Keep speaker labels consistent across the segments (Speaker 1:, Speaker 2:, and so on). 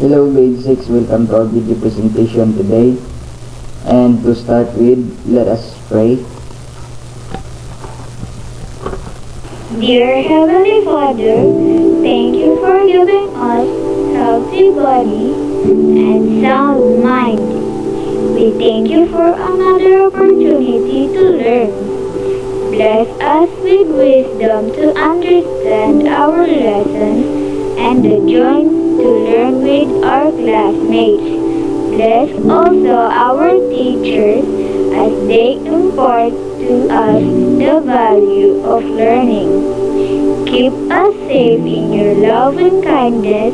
Speaker 1: Hello grade 6, welcome to our video presentation today. And to start with, let us pray.
Speaker 2: Dear Heavenly Father, thank you for giving us healthy body and sound mind. We thank you for another opportunity to learn. Bless us with wisdom to understand our lessons and the joy to learn with our classmates. Bless also our teachers as they impart to us the value of learning. Keep us safe in your love and kindness.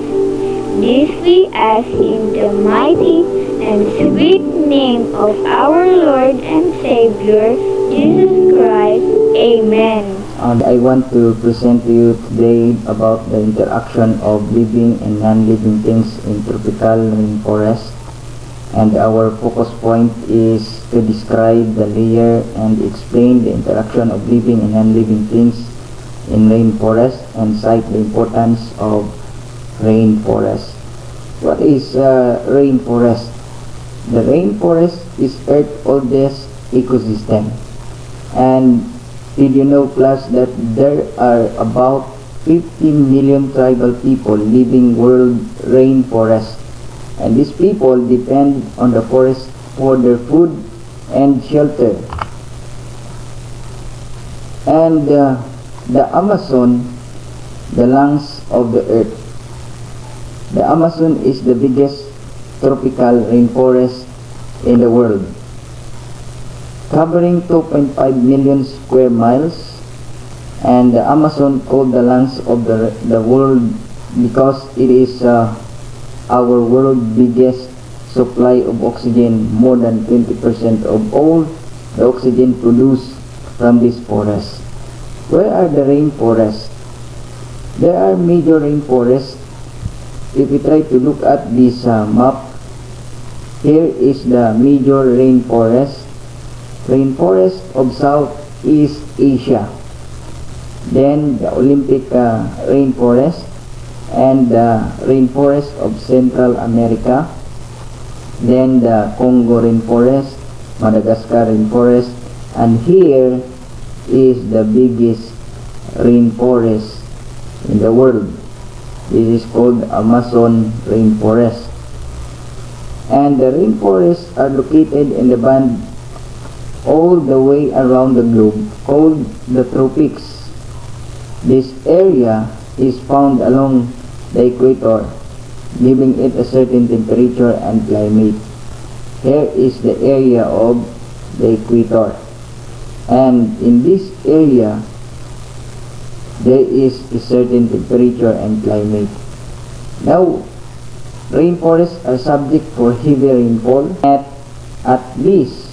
Speaker 2: This we ask in the mighty and sweet name of our Lord and Savior, Jesus Christ. Amen.
Speaker 1: And I want to present to you today about the interaction of living and non-living things in tropical rainforest. And our focus point is to describe the layer and explain the interaction of living and non-living things in rainforest and cite the importance of rainforest. What is rainforest? The rainforest is Earth's oldest ecosystem. And did you know, class, that there are about 15 million tribal people living world rainforest? And these people depend on the forest for their food and shelter. And the Amazon, the lungs of the earth. The Amazon is the biggest tropical rainforest in the world, covering 2.5 million square miles. And the Amazon called the lungs of the world because it is our world's biggest supply of oxygen. More than 20% of all the oxygen produced from this forest. Where are the rainforests? There are major rainforests. If we try to look at this map, here is the major rainforest. Rainforest of Southeast Asia. Then the Olympic rainforest and the rainforest of Central America. Then the Congo rainforest, Madagascar rainforest, and here is the biggest rainforest in the world. This is called Amazon rainforest. And the rainforests are located in the band all the way around the globe called the tropics. This area is found along the equator, giving it a certain temperature and climate. Here is the area of the equator, and in this area there is a certain temperature and climate. Now, rainforests are subject for heavy rainfall at least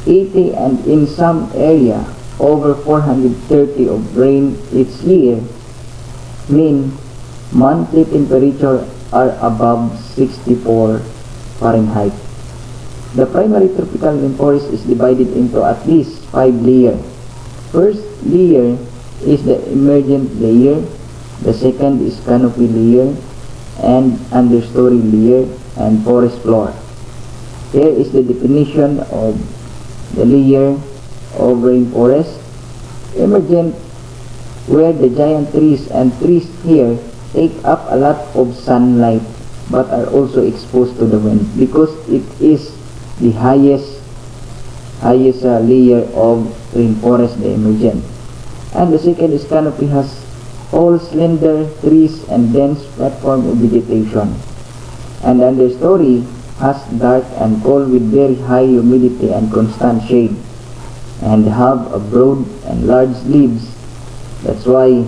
Speaker 1: 80, and in some area over 430 of rain each year. Mean monthly temperature are above 64 Fahrenheit. The primary tropical rainforest is divided into at least 5 layers. First layer is the emergent layer. The second is canopy layer and understory layer and forest floor. Here is the definition of the layer of rainforest. Emergent, where the giant trees and trees here take up a lot of sunlight but are also exposed to the wind because it is the highest layer of rainforest, the emergent. And the second is canopy, has all slender trees and dense platform of vegetation. And understory has dark and cold with very high humidity and constant shade, and have a broad and large leaves. That's why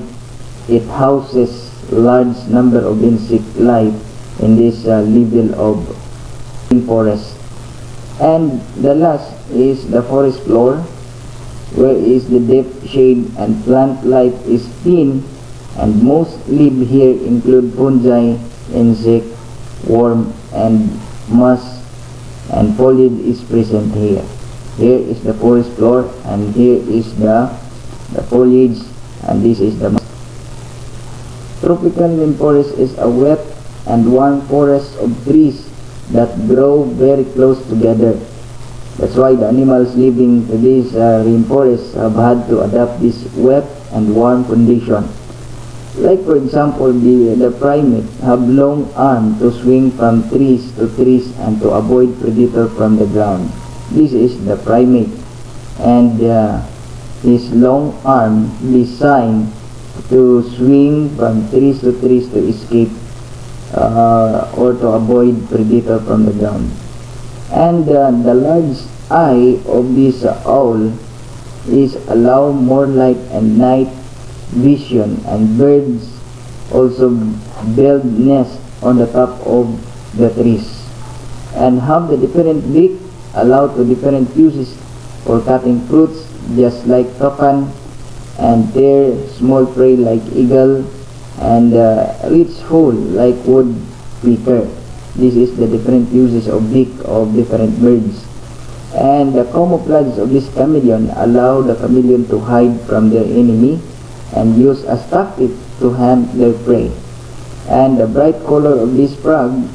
Speaker 1: it houses large number of insect life in this level of rainforest. And the last is the forest floor, where is the depth, shade, and plant life is thin, and most live here include fungi, insect, worm, and moss, and foliage is present here. Here is the forest floor, and here is the foliage, and this is the moss. Tropical rainforest is a wet and warm forests of trees that grow very close together. That's why the animals living in these rainforests have had to adapt this wet and warm condition. Like for example, the primate have long arms to swing from trees to trees and to avoid predator from the ground. This is the primate, and his long arm designed to swing from trees to trees to escape or to avoid predator from the ground. And the large eye of this owl is allow more light and night vision, and birds also build nests on the top of the trees and have the different beak allow to different uses for cutting fruits, just like toucan, and tear small prey like eagle, and reach whole like wood pecker. This is the different uses of beak of different birds. And the camouflage of this chameleon allow the chameleon to hide from their enemy and use as tactic to hunt their prey. And the bright color of this frog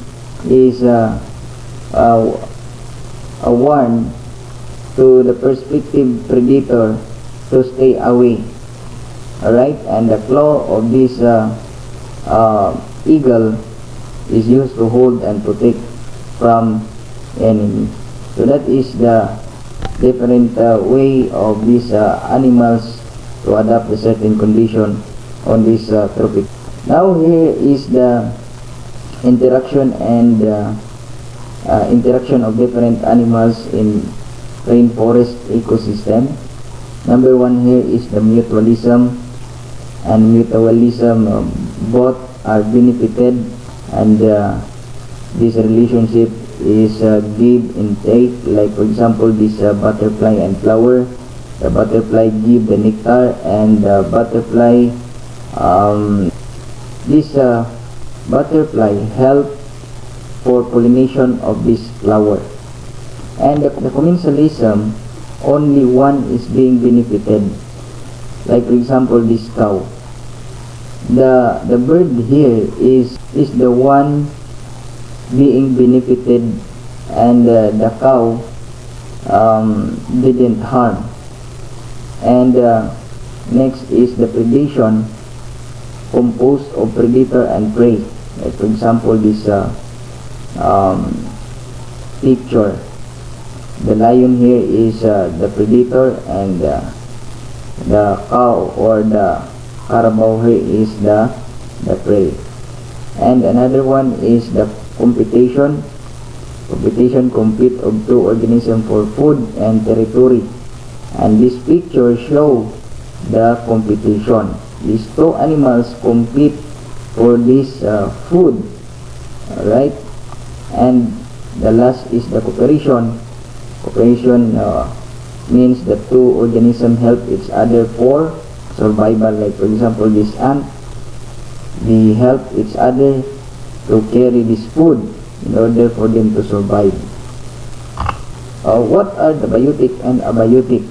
Speaker 1: is a warn to the prospective predator to stay away. Alright, and the claw of this eagle is used to hold and protect from enemy. So that is the different way of these animals to adapt a certain condition on this tropic. Now here is the interaction and interaction of different animals in rainforest ecosystem. Number one here is the mutualism, and mutualism both are benefited, and this relationship is give and take. Like for example, this butterfly and flower. The butterfly give the nectar, and the butterfly this butterfly help for pollination of this flower. And the commensalism, only one is being benefited. Like for example, this cow. The bird here is the one being benefited, and the cow didn't harm. And next is the predation, composed of predator and prey. Like for example, this picture, the lion here is the predator, and the cow or the carabao here is the prey. And another one is the competition. Competition compete of two organisms for food and territory, and this picture show the competition. These two animals compete for this food, right? And the last is the cooperation. Cooperation means the two organisms help each other for survival. Like for example, this ant, they help each other to carry this food in order for them to survive. What are the biotic and abiotic?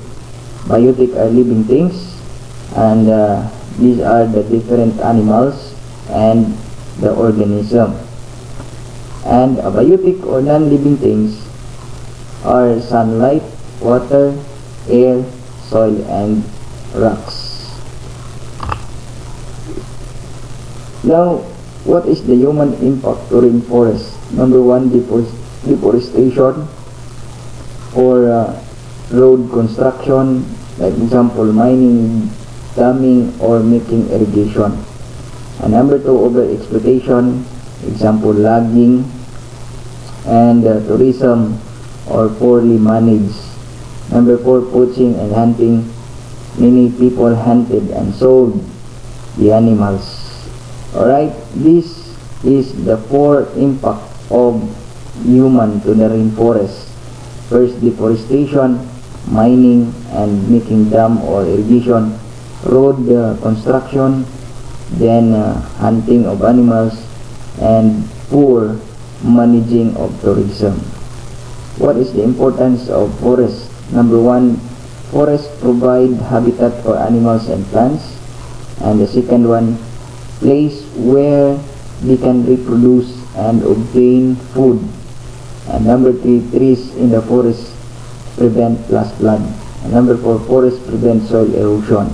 Speaker 1: Biotic are living things, and these are the different animals and the organism. And abiotic or non-living things are sunlight, water, air, soil, and rocks. Now, what is the human impact to rainforest? Number one, deforestation, or road construction, like example mining, damming, or making irrigation. And number two, overexploitation, example logging, and tourism or poorly managed. Number four, poaching and hunting. Many people hunted and sold the animals. Alright, this is the four impact of human to the rainforest. First, deforestation, mining and making dam or irrigation, road construction, then hunting of animals, and poor managing of tourism. What is the importance of forest? Number one, forests provide habitat for animals and plants. And the second one, place where they can reproduce and obtain food. And number 3, trees in the forest prevent flash flood. And number 4, forests prevent soil erosion.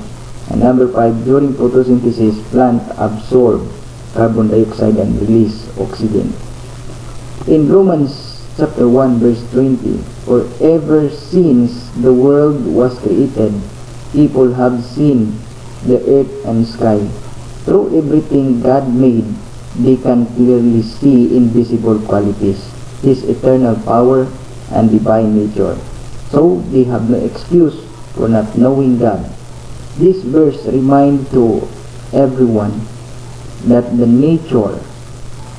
Speaker 1: And number 5, during photosynthesis, plants absorb carbon dioxide and release oxygen. In Romans chapter 1 verse 20, for ever since the world was created, people have seen the earth and sky. Through everything God made, they can clearly see invisible qualities, His eternal power and divine nature. So they have no excuse for not knowing God. This verse reminds to everyone that the nature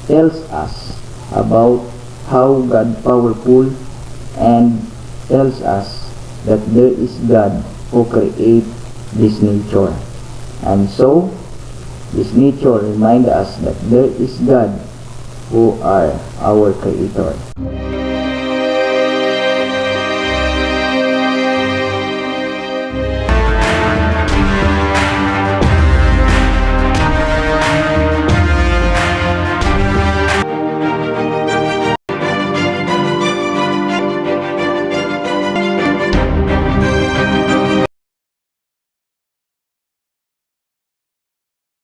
Speaker 1: tells us about how God powerful and tells us that there is God who create this nature. And so this nature reminds us that there is God who are our creator.